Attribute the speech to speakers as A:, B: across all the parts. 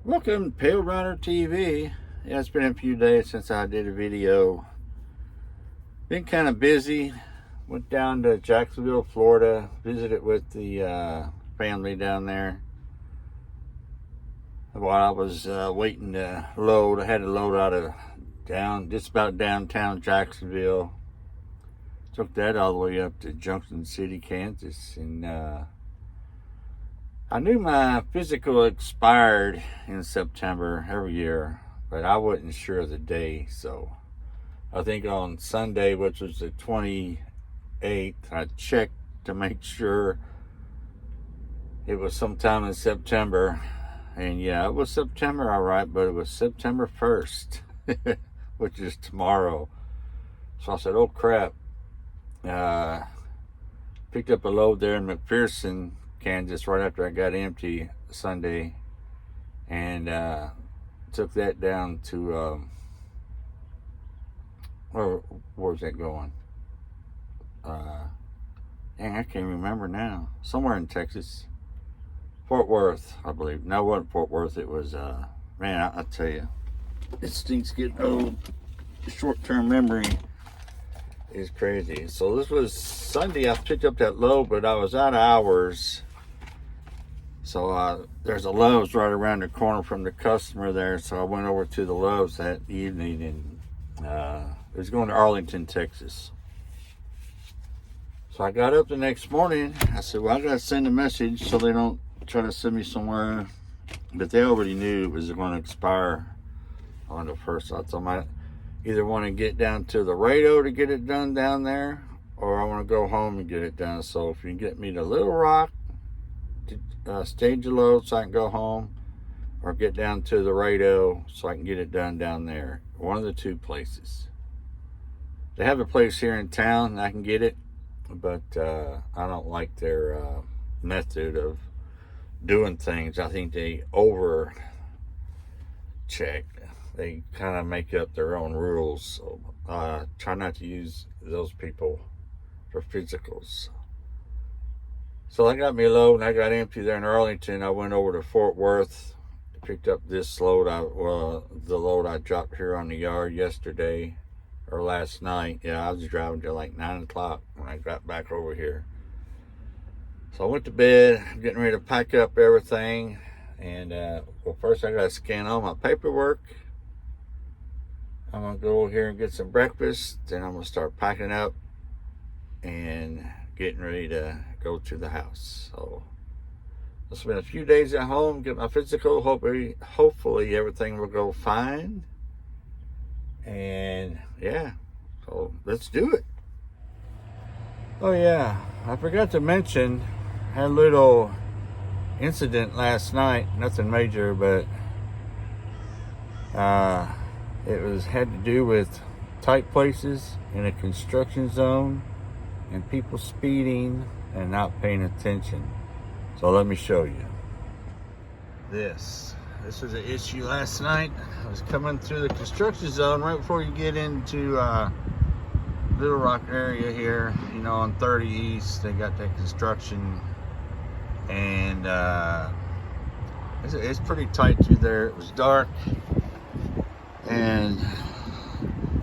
A: Welcome to PaleriderTV. Yeah, it's been a few days since I did a video. Been kind of busy. Went down to Jacksonville, Florida. Visited with the family down there. While I was waiting to load, I had to load out of just about downtown Jacksonville. Took that all the way up to Junction City, Kansas, and I knew my physical expired in September every year, but I wasn't sure of the day. So I think on Sunday, which was the 28th, I checked to make sure it was sometime in September. And yeah, it was September, all right, but it was September 1st, which is tomorrow. So I said, oh crap. Picked up a load there in McPherson, Kansas, right after I got empty Sunday, and took that down to where's that going? Dang, I can't remember now. Somewhere in Texas, Fort Worth, I believe. No, it wasn't Fort Worth. It was man, I tell you, this thing's getting old. Short-term memory is crazy. So this was Sunday. I picked up that load, but I was out of hours. So there's a Lowe's right around the corner from the customer there. So I went over to the Lowe's that evening, and it was going to Arlington, Texas. So I got up the next morning. I said, well, I got to send a message so they don't try to send me somewhere. But they already knew it was going to expire on the 1st. So I told them I either want to get down to the Laredo to get it done down there, or I want to go home and get it done. So if you can get me to Little Rock, stage a load so I can go home, or get down to the Laredo so I can get it done down there. One of the two places. They have a place here in town and I can get it, but I don't like their method of doing things. I think they over check. They kind of make up their own rules. So try not to use those people for physicals. So I got me a load, and I got empty there in Arlington. I went over to Fort Worth, picked up this load. The load I dropped here on the yard yesterday or last night. Yeah, I was driving till like 9 o'clock when I got back over here. So I went to bed, getting ready to pack up everything. And well, first I got to scan all my paperwork. I'm going to go over here and get some breakfast. Then I'm going to start packing up and getting ready to go to the house. So I'll spend a few days at home, get my physical. Hopefully everything will go fine. And yeah, so let's do it. Oh yeah, I forgot to mention, I had a little incident last night. Nothing major, but it had to do with tight places in a construction zone and people speeding and not paying attention. So let me show you. This was an issue last night. I was coming through the construction zone right before you get into Little Rock area here, you know, on 30 East. They got that construction, and it's pretty tight through there. It was dark, and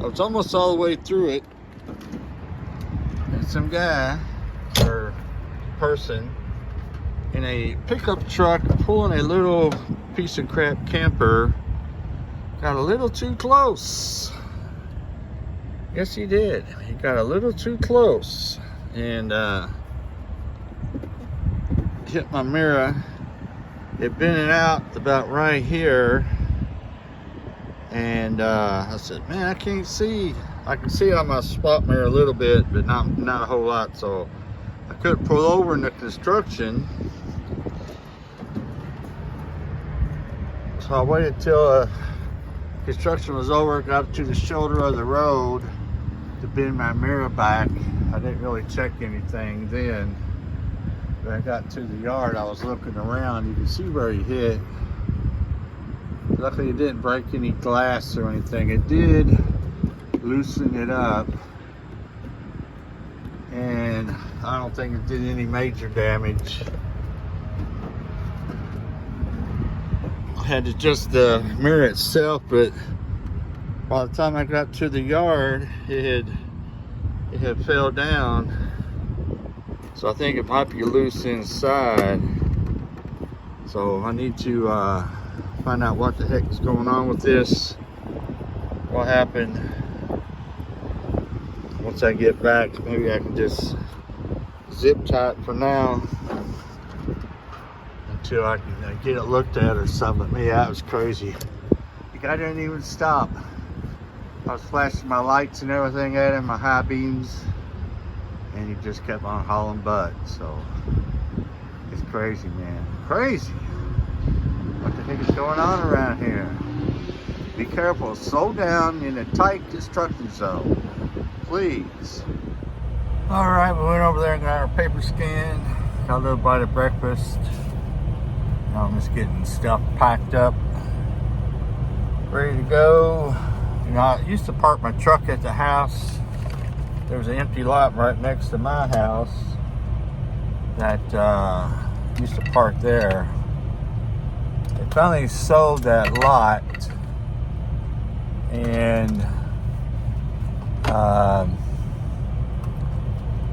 A: I was almost all the way through it, and some guy or person in a pickup truck pulling a little piece of crap camper got a little too close. Yes, he did. He got a little too close and hit my mirror. It bent out about right here, and I said, man, I can't see. I can see on my spot mirror a little bit, but not a whole lot. So I couldn't pull over in the construction. So I waited till construction was over, got to the shoulder of the road to bend my mirror back. I didn't really check anything then. When I got to the yard, I was looking around. You can see where he hit. Luckily it didn't break any glass or anything. It did loosen it up, and I don't think it did any major damage. had to adjust the mirror itself, but by the time I got to the yard, it had fell down. So I think it might be loose inside. So I need to find out what the heck is going on with this. What happened. Once I get back, maybe I can just zip tie it for now until I can get it looked at or something. But yeah, that was crazy. The guy didn't even stop. I was flashing my lights and everything at him, my high beams, and he just kept on hauling butt. So it's crazy, man. Crazy. What the heck is going on around here? Be careful. Slow down in a tight construction zone, please. All right, we went over there and got our paper scan. Got a little bite of breakfast. Now I'm just getting stuff packed up, ready to go. You know, I used to park my truck at the house. There was an empty lot right next to my house that used to park there. They finally sold that lot and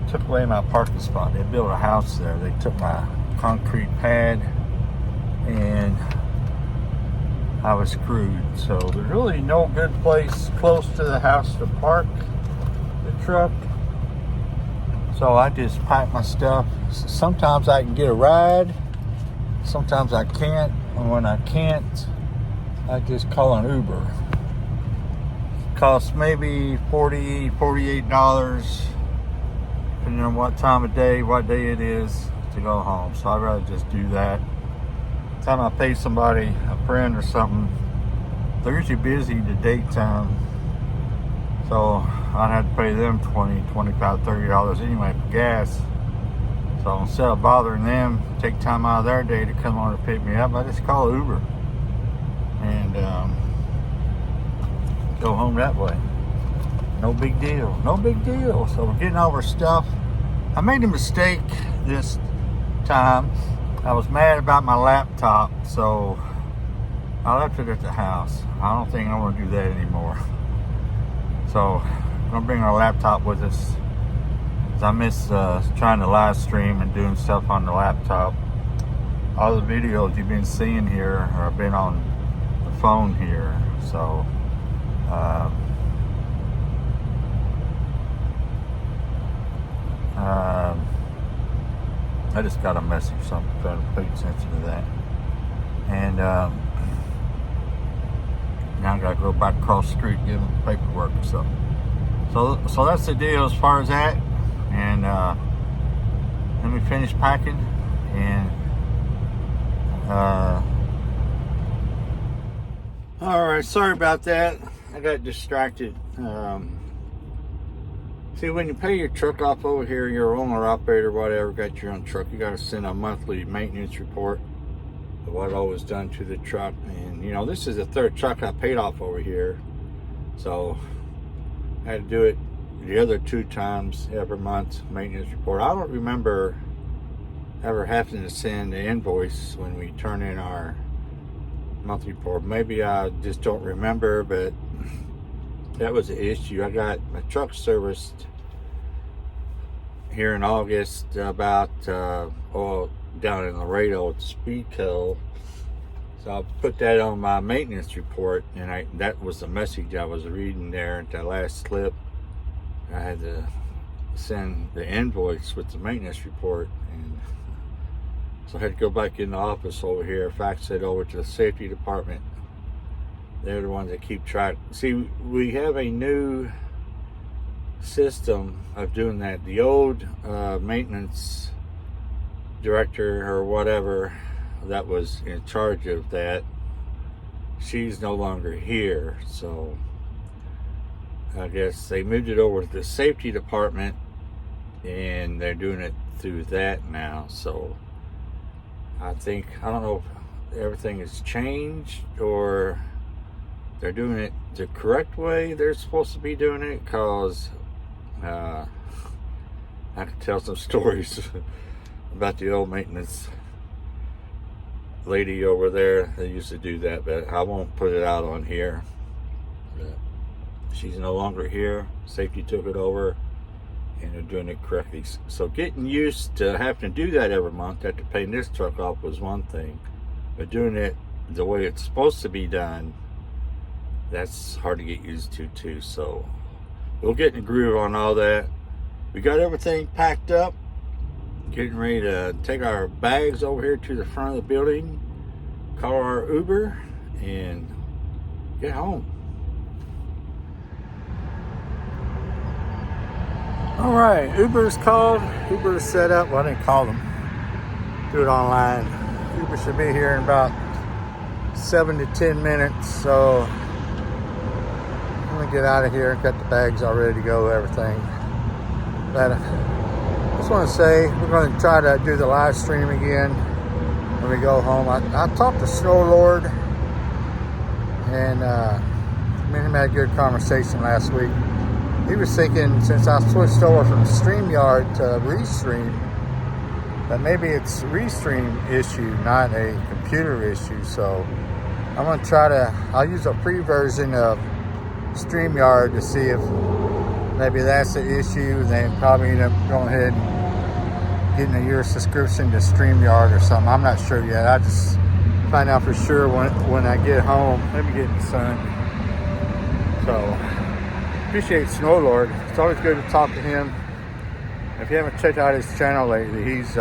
A: took away my parking spot. They built a house there. They took my concrete pad and I was screwed. So there's really no good place close to the house to park the truck. So I just pack my stuff. Sometimes I can get a ride, sometimes I can't. And when I can't, I just call an Uber. It costs maybe $40, $48, depending on what time of day, what day it is, to go home. So I'd rather just do that. Time I pay somebody, a friend or something, they're usually busy the daytime, so I'd have to pay them $20, $25, $30 anyway for gas. So instead of bothering them, take time out of their day to come on and pick me up, I just call Uber and go home that way. No big deal, no big deal. So we're getting all our stuff. I made a mistake this time. I was mad about my laptop, so I left it at the house. I don't think I want to do that anymore. So I'm gonna bring our laptop with us, because I miss trying to live stream and doing stuff on the laptop. All the videos you've been seeing here have been on the phone here. So I just got a message, so I'm trying to pay attention to that. And now I gotta go back across the street and give them paperwork or something. So that's the deal as far as that. And let me finish packing and all right, sorry about that. I got distracted. See, when you pay your truck off over here, your owner, operator, whatever, got your own truck, you got to send a monthly maintenance report of what all was done to the truck. And you know, this is the third truck I paid off over here, so I had to do it the other 2 times every month, maintenance report. I don't remember ever having to send the invoice when we turn in our monthly report. Maybe I just don't remember, but that was the issue. I got my truck serviced here in August about down in Laredo at Speedco. So I'll put that on my maintenance report, and that was the message I was reading there at that last slip. I had to send the invoice with the maintenance report, and so I had to go back in the office over here, fax it over to the safety department. They're the ones that keep track. See, we have a new system of doing that. The old maintenance director or whatever that was in charge of that, she's no longer here. So I guess they moved it over to the safety department, and they're doing it through that now. So I don't know if everything has changed or they're doing it the correct way they're supposed to be doing it, because I could tell some stories about the old maintenance lady over there that used to do that, but I won't put it out on here. But she's no longer here. Safety took it over, and they're doing it correctly. So getting used to having to do that every month after paying this truck off was one thing, but doing it the way it's supposed to be done, that's hard to get used to too. So we'll get in the groove on all that. We got everything packed up, getting ready to take our bags over here to the front of the building, call our Uber, and get home. All right, Uber's called. Uber's set up. Well, I didn't call them. Do it online. Uber should be here in about 7 to 10 minutes. So I'm gonna get out of here. Got the bags all ready to go, everything. But I just want to say we're going to try to do the live stream again when we go home. I talked to Snow Lord, and me and him had a good conversation last week. He was thinking, since I switched over from StreamYard to Restream, that maybe it's a Restream issue, not a computer issue. So I'm going to try to, I'll use a free version of StreamYard to see if maybe that's the issue. Then probably end up going ahead and getting a year subscription to StreamYard or something. I'm not sure yet. I just find out for sure when I get home. Let me get in the sun. So appreciate Snow Lord. It's always good to talk to him. If you haven't checked out his channel lately, he's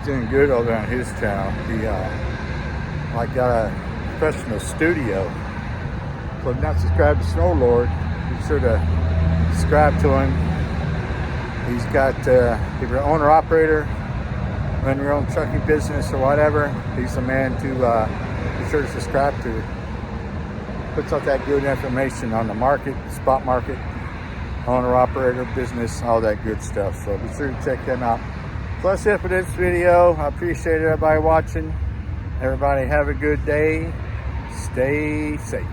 A: doing good over on his channel. He like got a professional studio. So if you're not subscribed to Snow Lord, be sure to subscribe to him. He's got, if you're an owner operator, run your own trucking business or whatever, he's the man to be sure to subscribe to. Puts out that good information on the market, spot market, owner operator business, all that good stuff. So be sure to check him out. So that's it for this video. I appreciate everybody watching. Everybody have a good day. Stay safe.